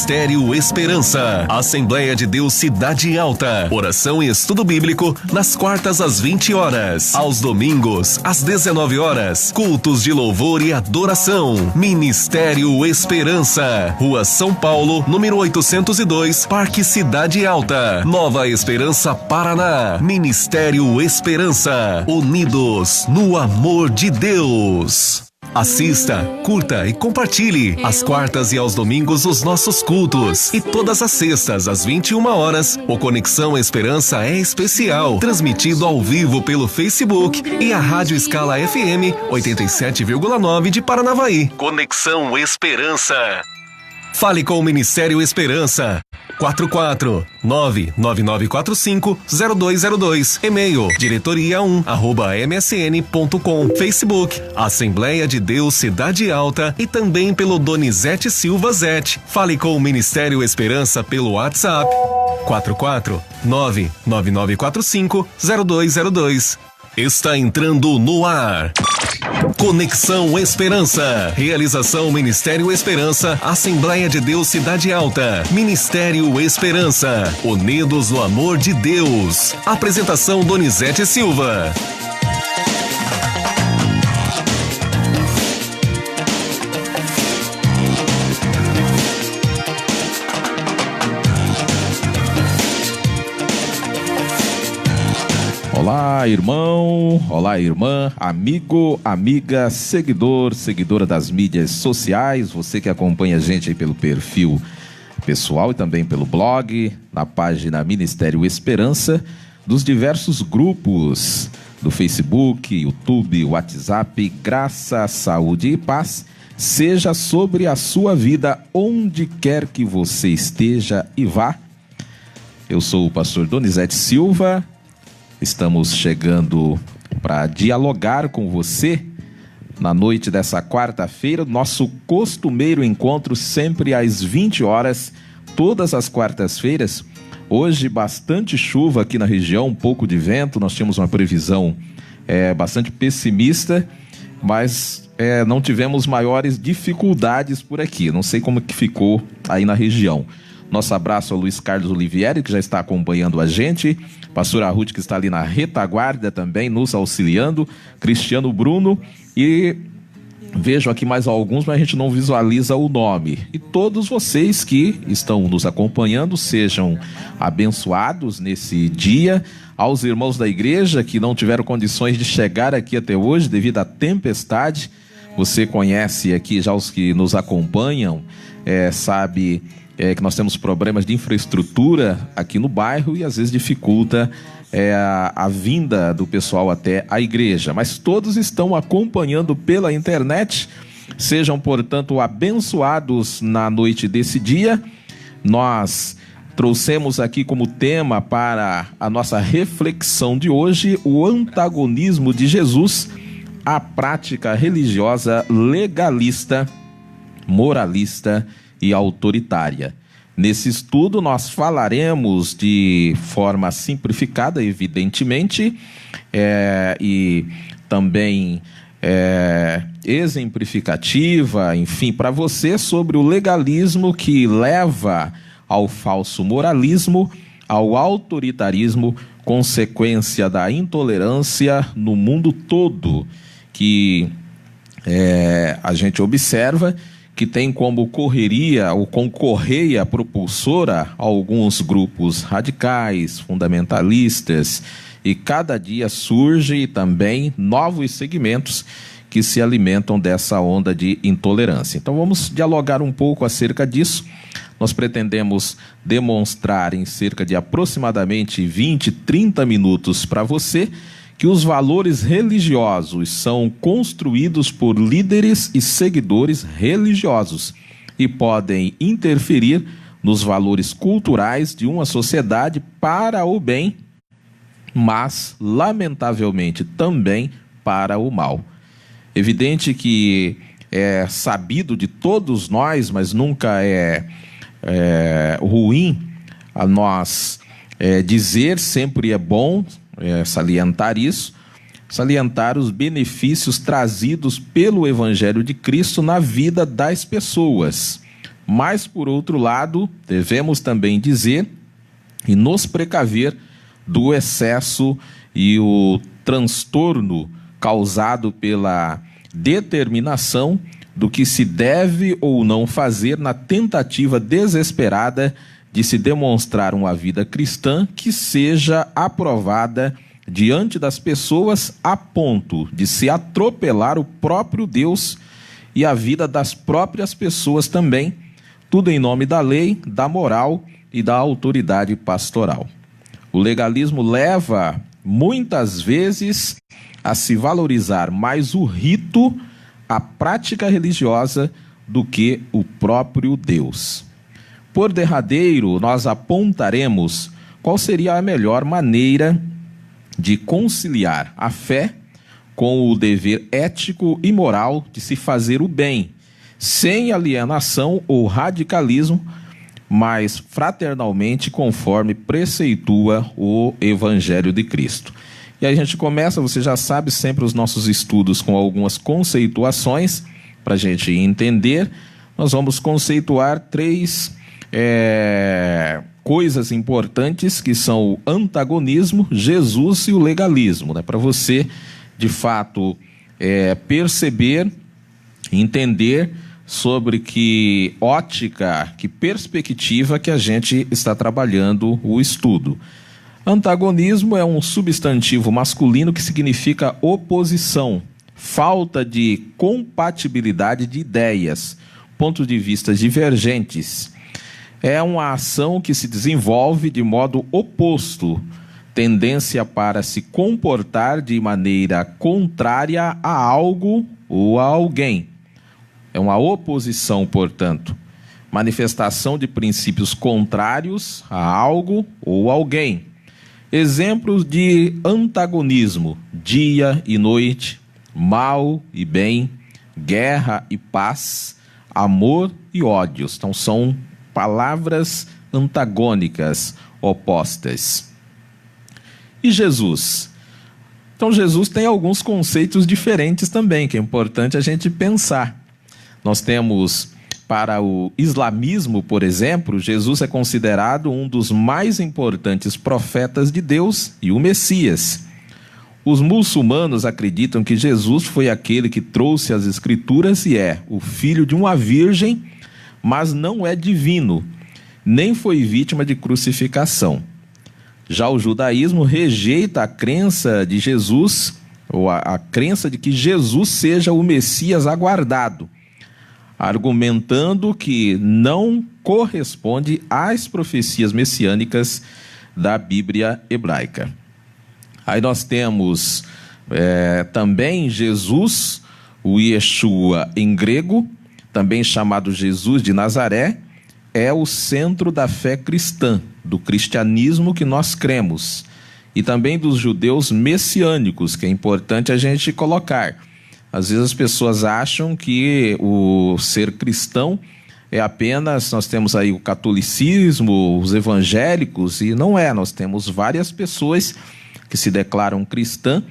Ministério Esperança, Assembleia de Deus Cidade Alta, oração e estudo bíblico nas quartas às 20 horas, aos domingos às 19 horas, cultos de louvor e adoração. Ministério Esperança, Rua São Paulo, número 802, Parque Cidade Alta, Nova Esperança, Paraná. Ministério Esperança, unidos no amor de Deus. Assista, curta e compartilhe. Às quartas e aos domingos os nossos cultos. E todas as sextas às 21 horas, o Conexão Esperança é especial. Transmitido ao vivo pelo Facebook e a Rádio Escala FM 87,9 de Paranavaí. Conexão Esperança. Fale com o Ministério Esperança. 449-9945-0202. E-mail diretoria1@msn.com. Facebook Assembleia de Deus Cidade Alta e também pelo Donizete Silva Zete. Fale com o Ministério Esperança pelo WhatsApp 449-9945-0202. Está entrando no ar. Conexão Esperança. Realização Ministério Esperança, Assembleia de Deus Cidade Alta. Ministério Esperança. Unidos no amor de Deus. Apresentação Donizete Silva. Olá, irmão, olá, irmã, amigo, amiga, seguidor, seguidora das mídias sociais, você que acompanha a gente aí pelo perfil pessoal e também pelo blog, na página Ministério Esperança, dos diversos grupos do Facebook, YouTube, WhatsApp, Graça, Saúde e Paz, seja sobre a sua vida onde quer que você esteja e vá. Eu sou o pastor Donizete Silva. Estamos chegando para dialogar com você na noite dessa quarta-feira, nosso costumeiro encontro sempre às 20 horas, todas as quartas-feiras. Hoje bastante chuva aqui na região, um pouco de vento, nós tínhamos uma previsão bastante pessimista, mas não tivemos maiores dificuldades por aqui, não sei como que ficou aí na região. Nosso abraço ao Luiz Carlos Olivieri, que já está acompanhando a gente. Pastor Arrude, que está ali na retaguarda também, nos auxiliando. Cristiano Bruno. E vejo aqui mais alguns, mas a gente não visualiza o nome. E todos vocês que estão nos acompanhando, sejam abençoados nesse dia. Aos irmãos da igreja que não tiveram condições de chegar aqui até hoje devido à tempestade. Você conhece aqui já os que nos acompanham, sabe... que nós temos problemas de infraestrutura aqui no bairro e às vezes dificulta a vinda do pessoal até a igreja. Mas todos estão acompanhando pela internet. Sejam, portanto, abençoados na noite desse dia. Nós trouxemos aqui como tema para a nossa reflexão de hoje o antagonismo de Jesus à prática religiosa legalista, moralista e autoritária. Nesse estudo nós falaremos de forma simplificada, evidentemente, e também exemplificativa, enfim, para você, sobre o legalismo que leva ao falso moralismo, ao autoritarismo, consequência da intolerância no mundo todo, que a gente observa que tem como correria ou concorreia propulsora alguns grupos radicais, fundamentalistas, e cada dia surge também novos segmentos que se alimentam dessa onda de intolerância. Então vamos dialogar um pouco acerca disso. Nós pretendemos demonstrar em cerca de aproximadamente 20, 30 minutos para você que os valores religiosos são construídos por líderes e seguidores religiosos e podem interferir nos valores culturais de uma sociedade para o bem, mas, lamentavelmente, também para o mal. Evidente que é sabido de todos nós, mas nunca é ruim a nós dizer, sempre é bom salientar isso, salientar os benefícios trazidos pelo Evangelho de Cristo na vida das pessoas. Mas, por outro lado, devemos também dizer e nos precaver do excesso e o transtorno causado pela determinação do que se deve ou não fazer na tentativa desesperada de se demonstrar uma vida cristã que seja aprovada diante das pessoas a ponto de se atropelar o próprio Deus e a vida das próprias pessoas também, tudo em nome da lei, da moral e da autoridade pastoral. O legalismo leva, muitas vezes, a se valorizar mais o rito, a prática religiosa, do que o próprio Deus. Por derradeiro, nós apontaremos qual seria a melhor maneira de conciliar a fé com o dever ético e moral de se fazer o bem, sem alienação ou radicalismo, mas fraternalmente conforme preceitua o Evangelho de Cristo. E a gente começa, você já sabe, sempre os nossos estudos com algumas conceituações para a gente entender. Nós vamos conceituar três coisas importantes, que são o antagonismo, Jesus e o legalismo, né? Para você, de fato, perceber, entender sobre que ótica, que perspectiva que a gente está trabalhando o estudo. Antagonismo é um substantivo masculino que significa oposição, falta de compatibilidade de ideias, pontos de vista divergentes. É uma ação que se desenvolve de modo oposto, tendência para se comportar de maneira contrária a algo ou a alguém. É uma oposição, portanto, manifestação de princípios contrários a algo ou alguém. Exemplos de antagonismo: dia e noite, mal e bem, guerra e paz, amor e ódios. Então são palavras antagônicas, opostas. E Jesus? Então Jesus tem alguns conceitos diferentes também, que é importante a gente pensar. Nós temos, para o islamismo, por exemplo, Jesus é considerado um dos mais importantes profetas de Deus e o Messias. Os muçulmanos acreditam que Jesus foi aquele que trouxe as Escrituras e é o filho de uma virgem, mas não é divino, nem foi vítima de crucificação. Já o judaísmo rejeita a crença de Jesus, ou a crença de que Jesus seja o Messias aguardado, argumentando que não corresponde às profecias messiânicas da Bíblia hebraica. Aí nós temos também Jesus, o Yeshua em grego, também chamado Jesus de Nazaré, é o centro da fé cristã, do cristianismo que nós cremos, e também dos judeus messiânicos, que é importante a gente colocar. Às vezes as pessoas acham que o ser cristão é apenas, nós temos aí o catolicismo, os evangélicos, e não é. Nós temos várias pessoas que se declaram cristã,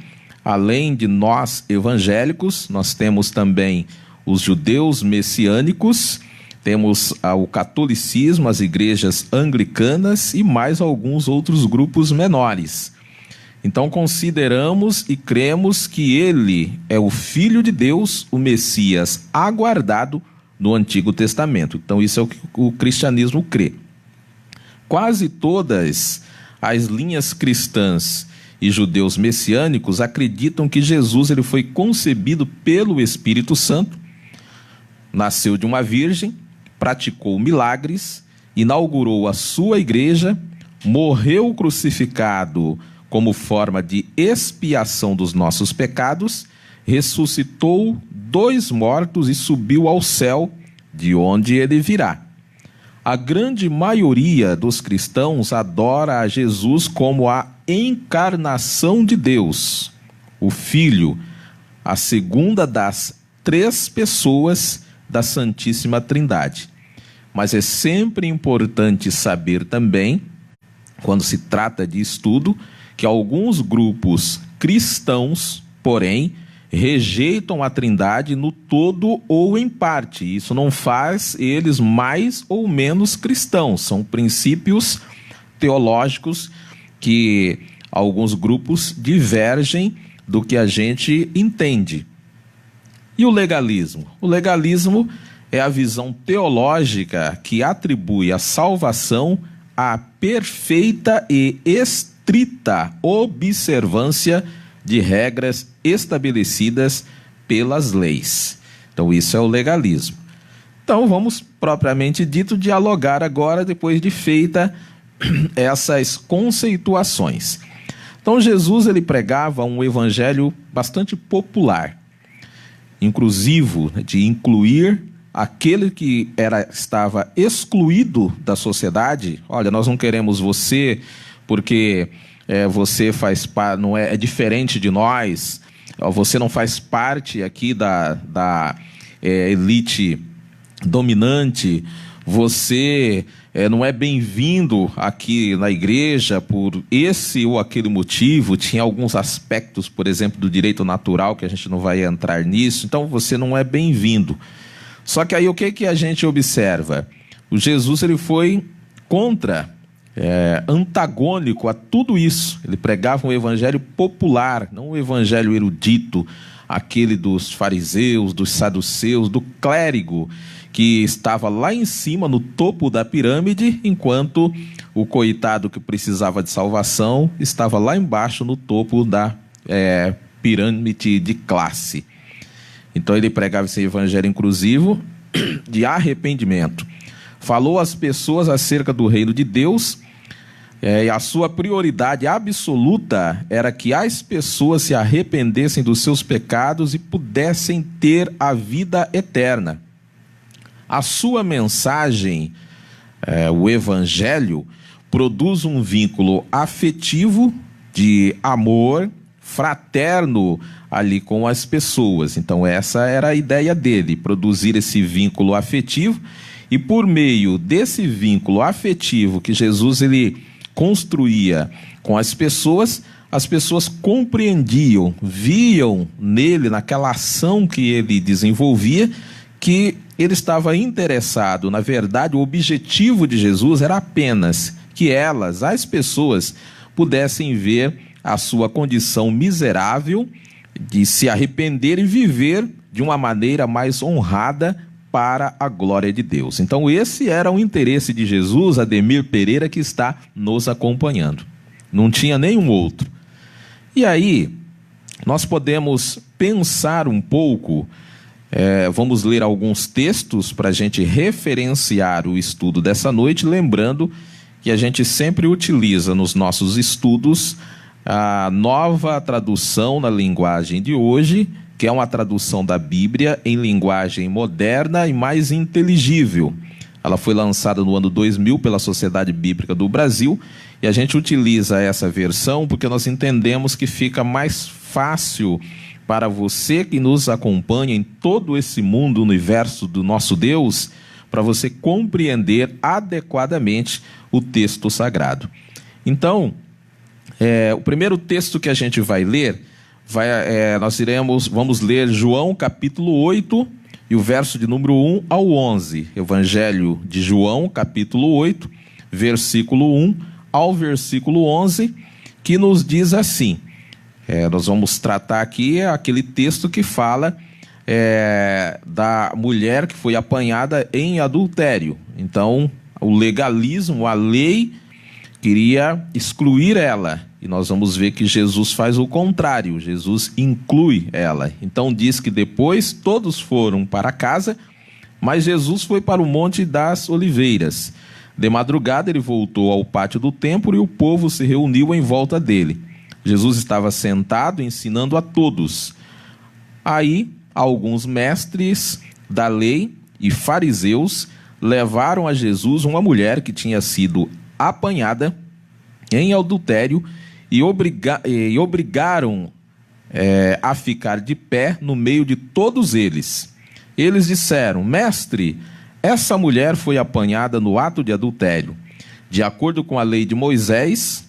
além de nós evangélicos. Nós temos também os judeus messiânicos, temos o catolicismo, as igrejas anglicanas e mais alguns outros grupos menores. Então consideramos e cremos que ele é o Filho de Deus, o Messias aguardado no Antigo Testamento. Então isso é o que o cristianismo crê. Quase todas as linhas cristãs e judeus messiânicos acreditam que Jesus ele foi concebido pelo Espírito Santo, nasceu de uma virgem, praticou milagres, inaugurou a sua igreja, morreu crucificado como forma de expiação dos nossos pecados, ressuscitou dos mortos e subiu ao céu, de onde ele virá. A grande maioria dos cristãos adora a Jesus como a encarnação de Deus, o Filho, a segunda das três pessoas da Santíssima Trindade. Mas é sempre importante saber também, quando se trata de estudo, que alguns grupos cristãos, porém, rejeitam a Trindade no todo ou em parte. Isso não faz eles mais ou menos cristãos. São princípios teológicos que alguns grupos divergem do que a gente entende. E o legalismo? O legalismo é a visão teológica que atribui a salvação à perfeita e estrita estrita observância de regras estabelecidas pelas leis. Então isso é o legalismo. Então vamos, propriamente dito, dialogar agora, depois de feita essas conceituações. Então Jesus, ele pregava um evangelho bastante popular, inclusivo, de incluir aquele que estava excluído da sociedade. Olha, nós não queremos você porque você faz parte, é diferente de nós, você não faz parte aqui da elite dominante, você não é bem-vindo aqui na igreja por esse ou aquele motivo. Tinha alguns aspectos, por exemplo, do direito natural, que a gente não vai entrar nisso, então você não é bem-vindo. Só que aí o que a gente observa? O Jesus, ele foi antagônico a tudo isso. Ele pregava um evangelho popular, não um evangelho erudito, aquele dos fariseus, dos saduceus, do clérigo, que estava lá em cima, no topo da pirâmide, enquanto o coitado que precisava de salvação estava lá embaixo, no topo da pirâmide de classe. Então ele pregava esse evangelho inclusivo de arrependimento. Falou às pessoas acerca do reino de Deus, e a sua prioridade absoluta era que as pessoas se arrependessem dos seus pecados e pudessem ter a vida eterna. A sua mensagem, o evangelho, produz um vínculo afetivo de amor fraterno ali com as pessoas. Então essa era a ideia dele, produzir esse vínculo afetivo, e por meio desse vínculo afetivo que Jesus ele construía com as pessoas compreendiam, viam nele, naquela ação que ele desenvolvia, que ele estava interessado. Na verdade, o objetivo de Jesus era apenas que as pessoas, pudessem ver a sua condição miserável, de se arrepender e viver de uma maneira mais honrada para a glória de Deus. Então esse era o interesse de Jesus, Ademir Pereira, que está nos acompanhando. Não tinha nenhum outro. E aí, nós podemos pensar um pouco, vamos ler alguns textos para a gente referenciar o estudo dessa noite, lembrando que a gente sempre utiliza nos nossos estudos a nova tradução na linguagem de hoje, que é uma tradução da Bíblia em linguagem moderna e mais inteligível. Ela foi lançada no ano 2000 pela Sociedade Bíblica do Brasil, e a gente utiliza essa versão porque nós entendemos que fica mais fácil para você que nos acompanha em todo esse mundo, universo do nosso Deus, para você compreender adequadamente o texto sagrado. Então, o primeiro texto que a gente vai ler, vamos ler João capítulo 8 e o verso de número 1 ao 11. Evangelho de João capítulo 8, versículo 1 ao versículo 11, que nos diz assim. Nós vamos tratar aqui aquele texto que fala da mulher que foi apanhada em adultério. Então, o legalismo, a lei, queria excluir ela. E nós vamos ver que Jesus faz o contrário, Jesus inclui ela. Então diz que depois todos foram para casa, mas Jesus foi para o Monte das Oliveiras. De madrugada ele voltou ao pátio do templo e o povo se reuniu em volta dele. Jesus estava sentado ensinando a todos. Aí alguns mestres da lei e fariseus levaram a Jesus uma mulher que tinha sido apanhada em adultério e obrigaram a ficar de pé no meio de todos eles. Eles disseram: Mestre, essa mulher foi apanhada no ato de adultério. De acordo com a lei de Moisés,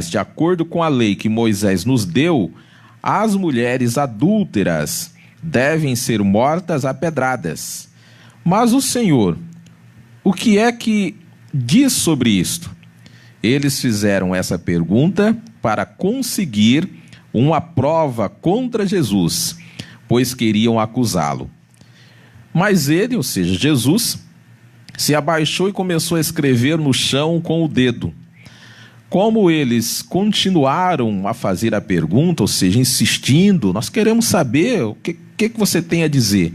de acordo com a lei que Moisés nos deu, as mulheres adúlteras devem ser mortas a pedradas. Mas o Senhor, o que é que diz sobre isto? Eles fizeram essa pergunta para conseguir uma prova contra Jesus, pois queriam acusá-lo. Mas ele, ou seja, Jesus, se abaixou e começou a escrever no chão com o dedo. como eles continuaram a fazer a pergunta, ou seja, insistindo, nós queremos saber o que você tem a dizer.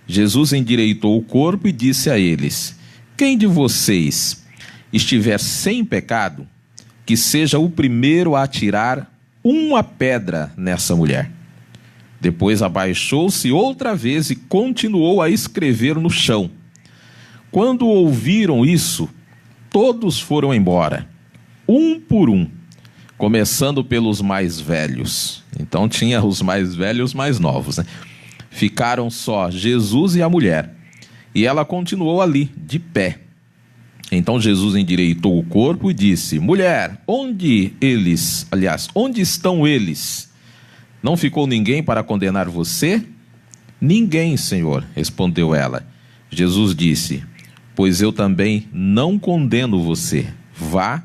Jesus endireitou o corpo e disse a eles: quem de vocês estiver sem pecado, que seja o primeiro a atirar uma pedra nessa mulher. Depois abaixou-se outra vez e continuou a escrever no chão. Quando ouviram isso, todos foram embora, um por um, começando pelos mais velhos. Então tinha os mais velhos e os mais novos, né? Ficaram só Jesus e a mulher, e ela continuou ali, de pé. Então Jesus endireitou o corpo e disse: mulher, onde estão eles? Não ficou ninguém para condenar você? Ninguém, Senhor, respondeu ela. Jesus disse: pois eu também não condeno você. Vá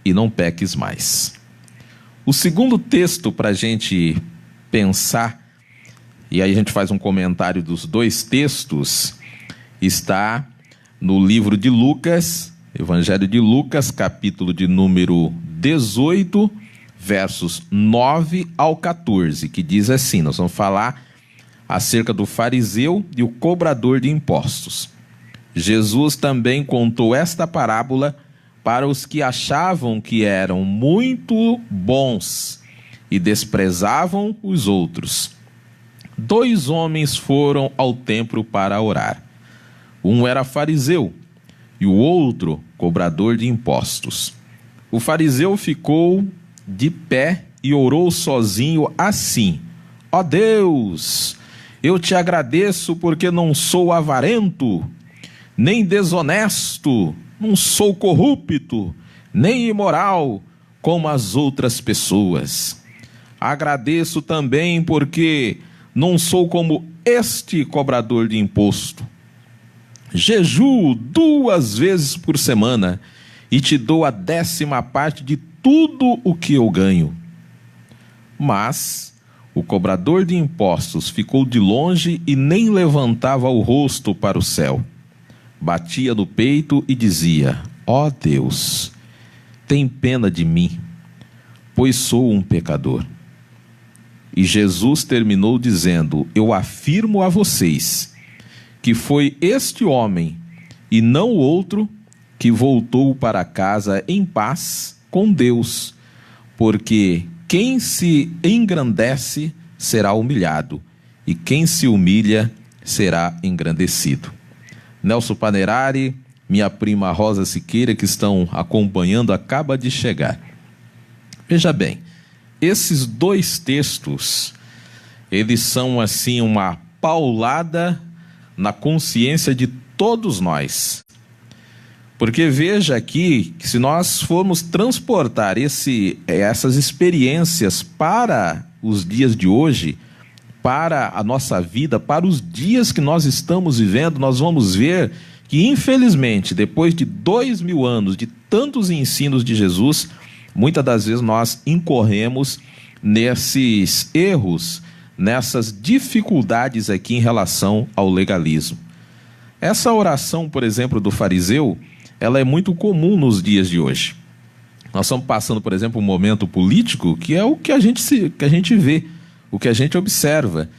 e não peques mais. O segundo texto para a gente pensar, e aí a gente faz um comentário dos dois textos, está no livro de Lucas, Evangelho de Lucas, capítulo de número 18, versos 9 ao 14, que diz assim, nós vamos falar acerca do fariseu e o cobrador de impostos. Jesus também contou esta parábola para os que achavam que eram muito bons e desprezavam os outros. 2 homens foram ao templo para orar. Um era fariseu e o outro cobrador de impostos. O fariseu ficou de pé e orou sozinho assim: ó Deus, eu te agradeço porque não sou avarento, nem desonesto, não sou corrupto, nem imoral como as outras pessoas. Agradeço também porque não sou como este cobrador de imposto. Jejuo 2 vezes por semana e te dou a 10ª parte de tudo o que eu ganho. Mas o cobrador de impostos ficou de longe e nem levantava o rosto para o céu. Batia no peito e dizia: ó Deus, tem pena de mim, pois sou um pecador. E Jesus terminou dizendo: eu afirmo a vocês que foi este homem, e não o outro, que voltou para casa em paz com Deus, porque quem se engrandece será humilhado, e quem se humilha será engrandecido. Nelson Panerari, minha prima Rosa Siqueira, que estão acompanhando, acaba de chegar. Veja bem, esses 2 textos, eles são assim uma paulada na consciência de todos nós. Porque veja aqui que se nós formos transportar essas experiências para os dias de hoje, para a nossa vida, para os dias que nós estamos vivendo, nós vamos ver que, infelizmente, depois de 2000 anos de tantos ensinos de Jesus, muitas das vezes nós incorremos nesses erros, nessas dificuldades aqui em relação ao legalismo. Essa oração, por exemplo, do fariseu, ela é muito comum nos dias de hoje. Nós estamos passando, por exemplo, um momento político que é o que a gente vê, o que a gente observa.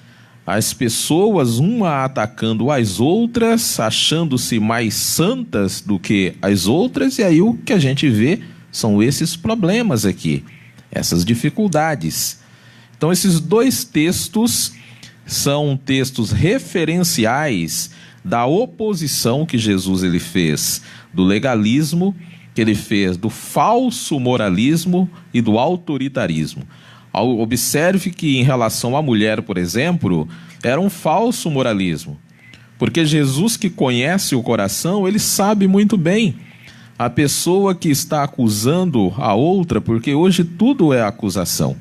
As pessoas, uma atacando as outras, achando-se mais santas do que as outras, e aí o que a gente vê são esses problemas aqui, essas dificuldades. Então, esses 2 textos são textos referenciais da oposição que Jesus ele fez do legalismo, que ele fez do falso moralismo e do autoritarismo. Observe que em relação à mulher, por exemplo, era um falso moralismo, porque Jesus, que conhece o coração, ele sabe muito bem a pessoa que está acusando a outra, porque hoje tudo é acusação,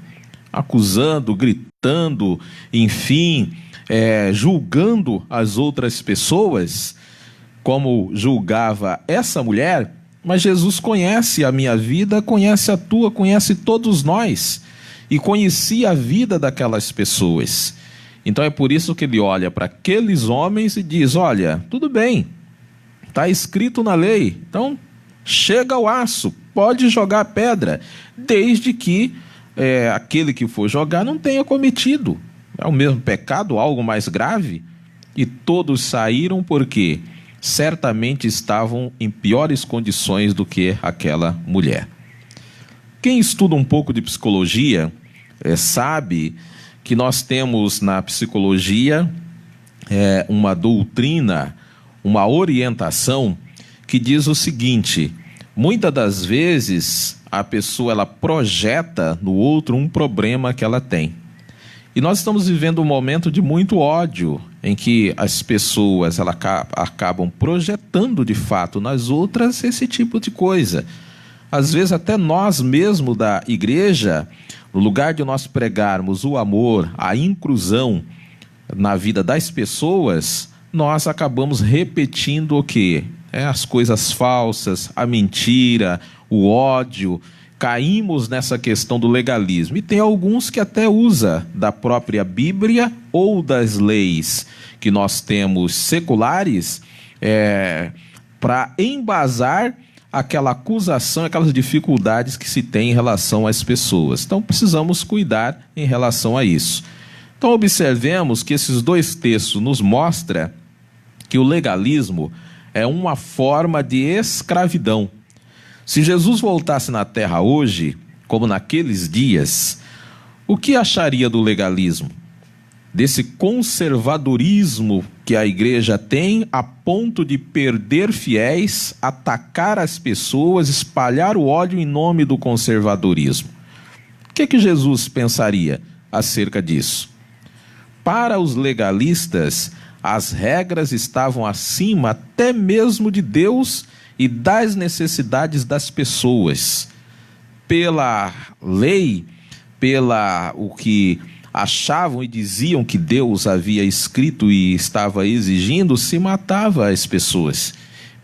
acusando, gritando, enfim, julgando as outras pessoas, como julgava essa mulher. Mas Jesus conhece a minha vida, conhece a tua, conhece todos nós, e conhecia a vida daquelas pessoas. Então é por isso que ele olha para aqueles homens e diz: olha, tudo bem, está escrito na lei, então chega ao aço, pode jogar pedra, desde que aquele que for jogar não tenha cometido o mesmo pecado, algo mais grave. E todos saíram porque certamente estavam em piores condições do que aquela mulher. Quem estuda um pouco de psicologia sabe que nós temos na psicologia uma doutrina, uma orientação que diz o seguinte: muitas das vezes a pessoa ela projeta no outro um problema que ela tem. E nós estamos vivendo um momento de muito ódio, em que as pessoas acabam projetando de fato nas outras esse tipo de coisa. Às vezes até nós mesmos da igreja, no lugar de nós pregarmos o amor, a inclusão na vida das pessoas, nós acabamos repetindo o quê? As coisas falsas, a mentira, o ódio. Caímos nessa questão do legalismo. E tem alguns que até usam da própria Bíblia ou das leis que nós temos seculares para embasar aquela acusação, aquelas dificuldades que se tem em relação às pessoas. Então precisamos cuidar em relação a isso. Então observemos que esses dois textos nos mostram que o legalismo é uma forma de escravidão. Se Jesus voltasse na terra hoje, como naqueles dias, o que acharia do legalismo? Desse conservadorismo que a igreja tem a ponto de perder fiéis, atacar as pessoas, espalhar o ódio em nome do conservadorismo. O que Jesus pensaria acerca disso? Para os legalistas, as regras estavam acima até mesmo de Deus e das necessidades das pessoas. Pela lei, o que achavam e diziam que Deus havia escrito e estava exigindo, se matava as pessoas,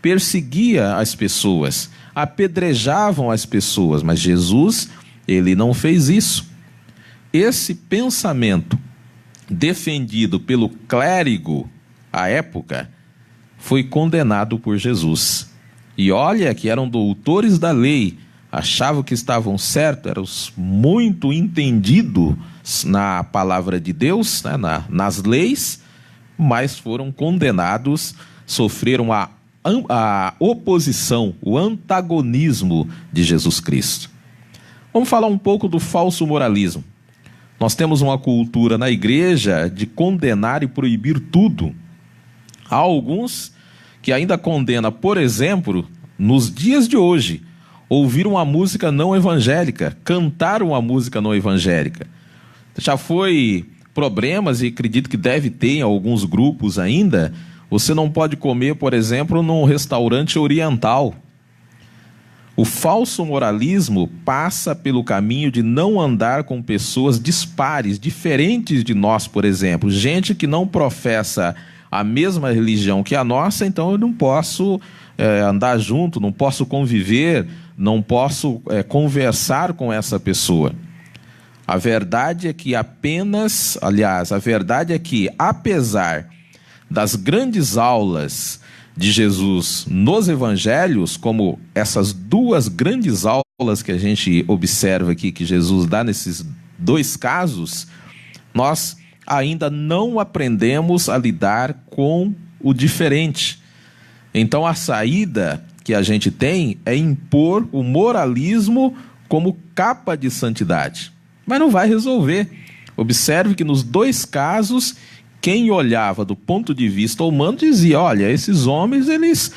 perseguia as pessoas, apedrejavam as pessoas, mas Jesus, ele não fez isso. Esse pensamento defendido pelo clérigo à época foi condenado por Jesus. E olha que eram doutores da lei, achavam que estavam certos, eram muito entendidos na palavra de Deus, né, nas leis, mas foram condenados, sofreram a oposição, o antagonismo de Jesus Cristo. Vamos falar um pouco do falso moralismo. Nós temos uma cultura na igreja de condenar e proibir tudo. Há alguns que ainda condena, por exemplo, nos dias de hoje, ouvir uma música não evangélica, cantar uma música não evangélica. Já foi problemas, e acredito que deve ter em alguns grupos ainda, você não pode comer, por exemplo, num restaurante oriental. O falso moralismo passa pelo caminho de não andar com pessoas dispares, diferentes de nós, por exemplo. Gente que não professa a mesma religião que a nossa, então eu não posso andar junto, não posso conviver, não posso conversar com essa pessoa. A verdade é que apesar das grandes aulas de Jesus nos evangelhos, como essas duas grandes aulas que a gente observa aqui que Jesus dá nesses dois casos, nós ainda não aprendemos a lidar com o diferente. Então a saída que a gente tem é impor o moralismo como capa de santidade. Mas não vai resolver. Observe que nos dois casos, quem olhava do ponto de vista humano dizia: olha, esses homens, eles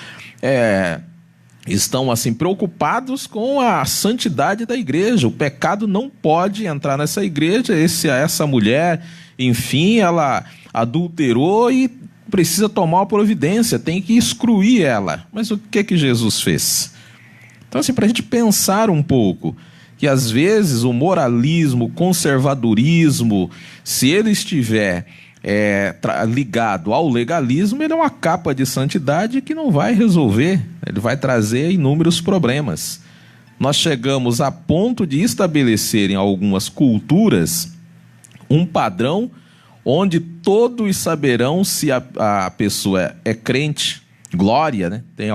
estão assim preocupados com a santidade da igreja. O pecado não pode entrar nessa igreja. Essa mulher, enfim, ela adulterou e precisa tomar uma providência, tem que excluir ela. Mas o que Jesus fez? Então, assim, para a gente pensar um pouco, que às vezes o moralismo, o conservadorismo, se ele estiver ligado ao legalismo, ele é uma capa de santidade que não vai resolver, ele vai trazer inúmeros problemas. Nós chegamos a ponto de estabelecer em algumas culturas um padrão onde todos saberão se a pessoa é crente. Glória, né? Tem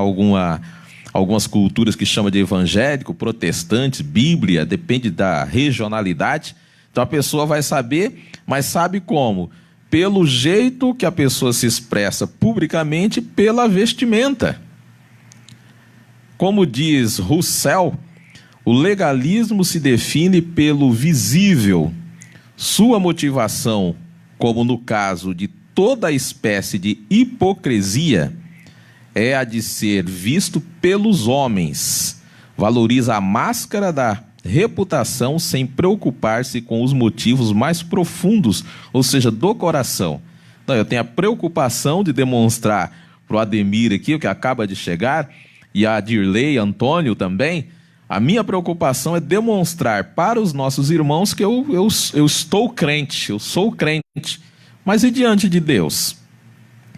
algumas culturas que chamam de evangélico, protestante, Bíblia, depende da regionalidade. Então a pessoa vai saber, mas sabe como? Pelo jeito que a pessoa se expressa publicamente, pela vestimenta. Como diz Russell, o legalismo se define pelo visível. Sua motivação, como no caso de toda espécie de hipocrisia, é a de ser visto pelos homens. Valoriza a máscara da reputação sem preocupar-se com os motivos mais profundos, ou seja, do coração. Não, eu tenho a preocupação de demonstrar para o Ademir aqui, o que acaba de chegar, e a Dirley, Antônio também, a minha preocupação é demonstrar para os nossos irmãos que eu estou crente, eu sou crente. Mas e diante de Deus?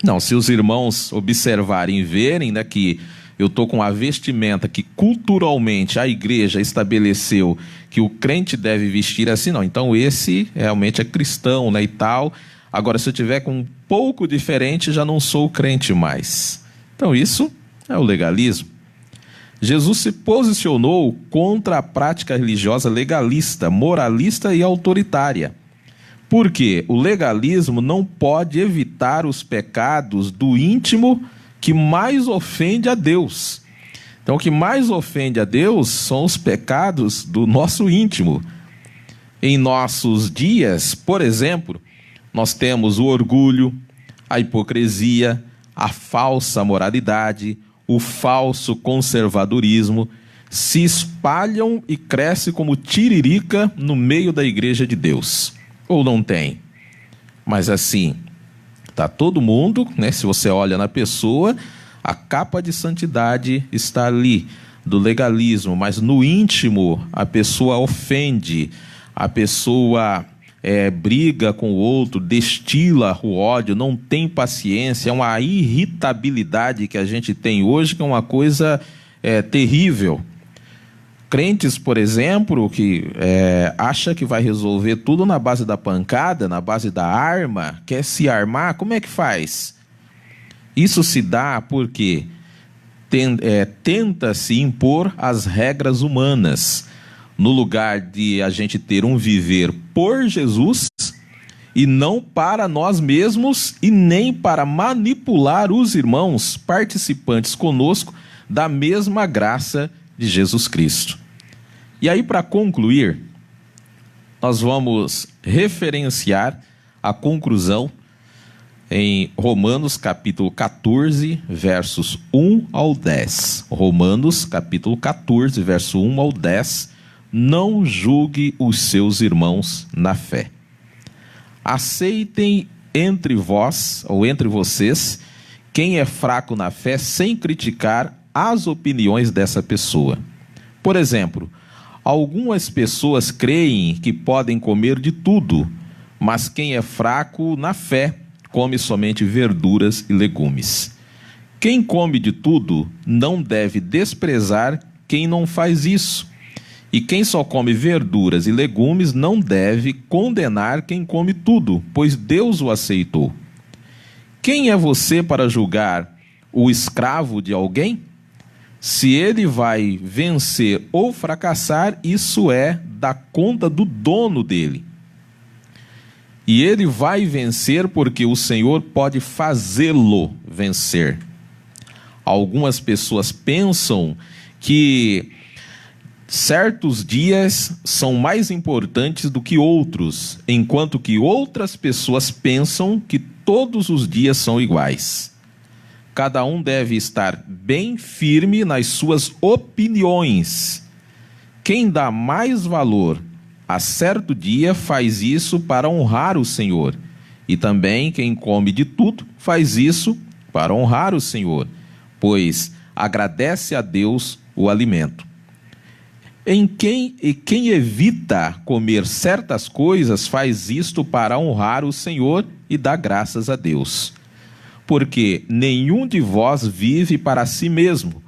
Não, se os irmãos observarem e verem, né, que eu estou com a vestimenta que culturalmente a igreja estabeleceu que o crente deve vestir assim, não. Então esse realmente é cristão, né, e tal. Agora, se eu tiver com um pouco diferente, já não sou crente mais. Então isso é o legalismo. Jesus se posicionou contra a prática religiosa legalista, moralista e autoritária. Porque o legalismo não pode evitar os pecados do íntimo que mais ofende a Deus. Então, o que mais ofende a Deus são os pecados do nosso íntimo. Em nossos dias, por exemplo, nós temos o orgulho, a hipocrisia, a falsa moralidade, o falso conservadorismo, se espalham e crescem como tiririca no meio da igreja de Deus. Ou não tem? Mas assim, está todo mundo, né? Se você olha na pessoa, a capa de santidade está ali, do legalismo, mas no íntimo a pessoa ofende, a pessoa briga com o outro, destila o ódio, não tem paciência, é uma irritabilidade que a gente tem hoje, que é uma coisa terrível. Crentes, por exemplo, que acha que vai resolver tudo na base da pancada, na base da arma, quer se armar, como é que faz? Isso se dá porque tenta-se impor as regras humanas, no lugar de a gente ter um viver por Jesus e não para nós mesmos e nem para manipular os irmãos participantes conosco da mesma graça de Jesus Cristo. E aí, para concluir, nós vamos referenciar a conclusão em Romanos capítulo 14, versos 1 ao 10. Romanos capítulo 14, verso 1 ao 10. Não julgue os seus irmãos na fé. Aceitem entre vós, ou entre vocês, quem é fraco na fé, sem criticar as opiniões dessa pessoa. Por exemplo, algumas pessoas creem que podem comer de tudo, mas quem é fraco na fé, come somente verduras e legumes. Quem come de tudo não deve desprezar quem não faz isso. E quem só come verduras e legumes não deve condenar quem come tudo, pois Deus o aceitou. Quem é você para julgar o escravo de alguém? Se ele vai vencer ou fracassar, isso é da conta do dono dele. E ele vai vencer porque o Senhor pode fazê-lo vencer. Algumas pessoas pensam que certos dias são mais importantes do que outros, enquanto que outras pessoas pensam que todos os dias são iguais. Cada um deve estar bem firme nas suas opiniões. Quem dá mais valor a certo dia faz isso para honrar o Senhor. E também quem come de tudo faz isso para honrar o Senhor, pois agradece a Deus o alimento. Quem evita comer certas coisas faz isto para honrar o Senhor e dar graças a Deus. Porque nenhum de vós vive para si mesmo,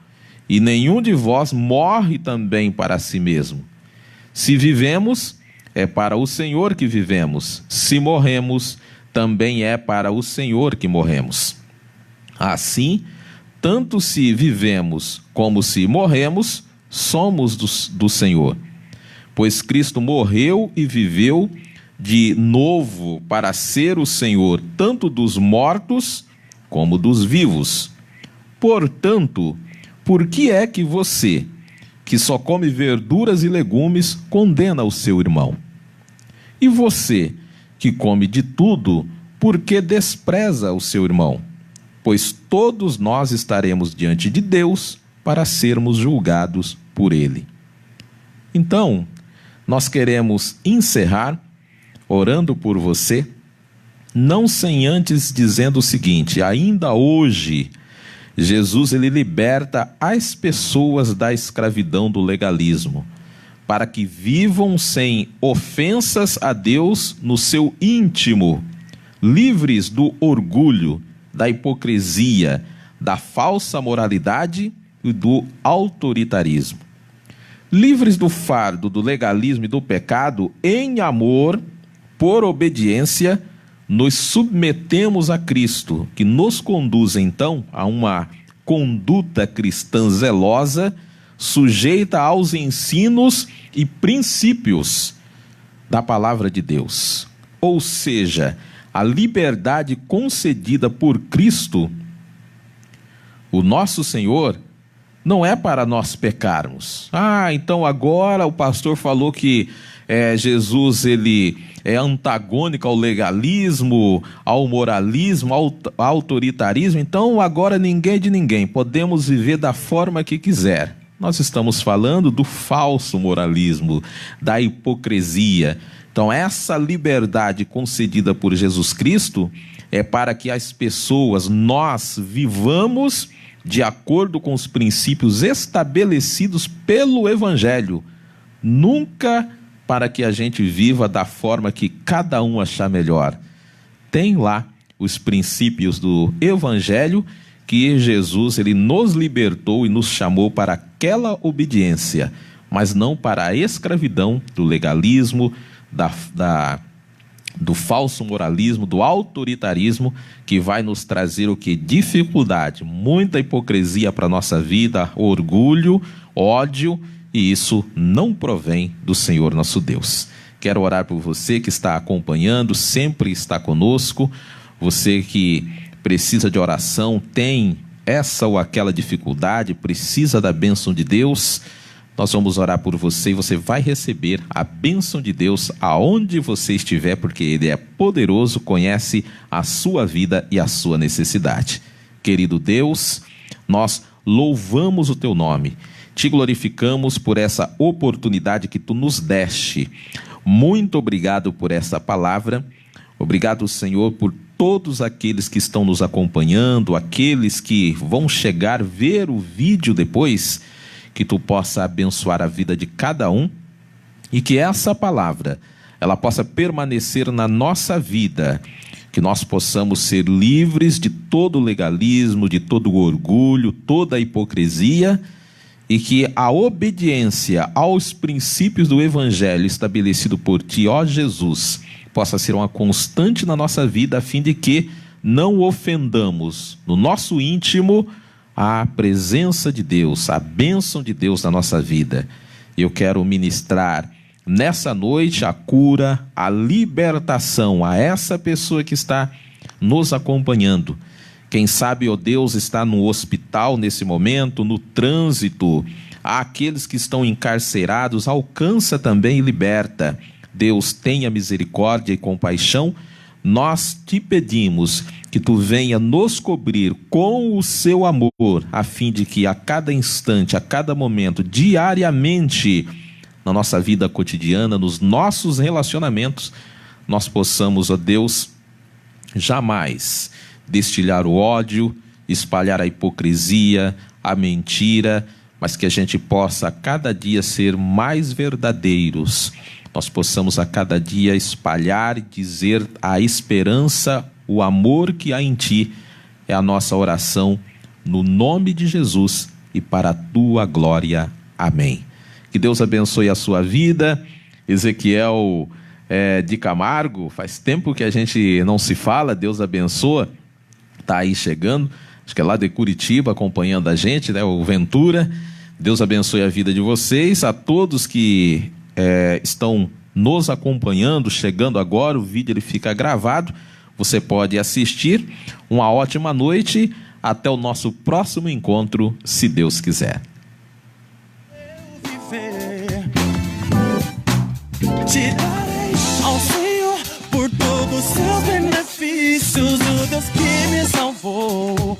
e nenhum de vós morre também para si mesmo. Se vivemos, é para o Senhor que vivemos. Se morremos, também é para o Senhor que morremos. Assim, tanto se vivemos como se morremos, somos do Senhor. Pois Cristo morreu e viveu de novo para ser o Senhor, tanto dos mortos como dos vivos. Portanto, por que é que você, que só come verduras e legumes, condena o seu irmão? E você, que come de tudo, por que despreza o seu irmão? Pois todos nós estaremos diante de Deus para sermos julgados por Ele. Então, nós queremos encerrar orando por você, não sem antes dizendo o seguinte: ainda hoje, Jesus ele liberta as pessoas da escravidão do legalismo, para que vivam sem ofensas a Deus no seu íntimo, livres do orgulho, da hipocrisia, da falsa moralidade e do autoritarismo. Livres do fardo, do legalismo e do pecado, em amor, por obediência, nos submetemos a Cristo, que nos conduz então a uma conduta cristã zelosa, sujeita aos ensinos e princípios da palavra de Deus. Ou seja, a liberdade concedida por Cristo, o nosso Senhor, não é para nós pecarmos. Então agora o pastor falou que Jesus ele é antagônico ao legalismo, ao moralismo, ao autoritarismo, então agora ninguém é de ninguém, podemos viver da forma que quiser. Nós estamos falando do falso moralismo, da hipocrisia. Então essa liberdade concedida por Jesus Cristo é para que as pessoas, nós vivamos de acordo com os princípios estabelecidos pelo Evangelho, nunca para que a gente viva da forma que cada um achar melhor. Tem lá os princípios do Evangelho que Jesus ele nos libertou e nos chamou para aquela obediência, mas não para a escravidão do legalismo, do falso moralismo, do autoritarismo, que vai nos trazer o que? Dificuldade, muita hipocrisia para a nossa vida, orgulho, ódio, e isso não provém do Senhor nosso Deus. Quero orar por você que está acompanhando, sempre está conosco, você que precisa de oração, tem essa ou aquela dificuldade, precisa da bênção de Deus, nós vamos orar por você e você vai receber a bênção de Deus aonde você estiver, porque Ele é poderoso, conhece a sua vida e a sua necessidade. Querido Deus, nós louvamos o Teu nome, Te glorificamos por essa oportunidade que Tu nos deste. Muito obrigado por essa palavra. Obrigado, Senhor, por todos aqueles que estão nos acompanhando, aqueles que vão chegar, ver o vídeo depois, que Tu possa abençoar a vida de cada um e que essa palavra, ela possa permanecer na nossa vida, que nós possamos ser livres de todo legalismo, de todo orgulho, toda hipocrisia, e que a obediência aos princípios do Evangelho estabelecido por Ti, ó Jesus, possa ser uma constante na nossa vida, a fim de que não ofendamos no nosso íntimo a presença de Deus, a bênção de Deus na nossa vida. Eu quero ministrar nessa noite a cura, a libertação a essa pessoa que está nos acompanhando. Quem sabe, ó Deus, está no hospital nesse momento, no trânsito, aqueles que estão encarcerados, alcança também e liberta. Deus, tenha misericórdia e compaixão. Nós Te pedimos que Tu venha nos cobrir com o Seu amor, a fim de que a cada instante, a cada momento, diariamente, na nossa vida cotidiana, nos nossos relacionamentos, nós possamos, ó Deus, jamais destilhar o ódio, espalhar a hipocrisia, a mentira, mas que a gente possa a cada dia ser mais verdadeiros. Nós possamos a cada dia espalhar e dizer a esperança, o amor que há em Ti. É a nossa oração no nome de Jesus e para a Tua glória. Amém. Que Deus abençoe a sua vida. Ezequiel de Camargo, faz tempo que a gente não se fala, Deus abençoa. Está aí chegando, acho que é lá de Curitiba, acompanhando a gente, né? O Ventura. Deus abençoe a vida de vocês. A todos que estão nos acompanhando, chegando agora, o vídeo ele fica gravado. Você pode assistir. Uma ótima noite. Até o nosso próximo encontro, se Deus quiser. Te darei ao Senhor por todos os seus benefícios, o Deus que me salvou.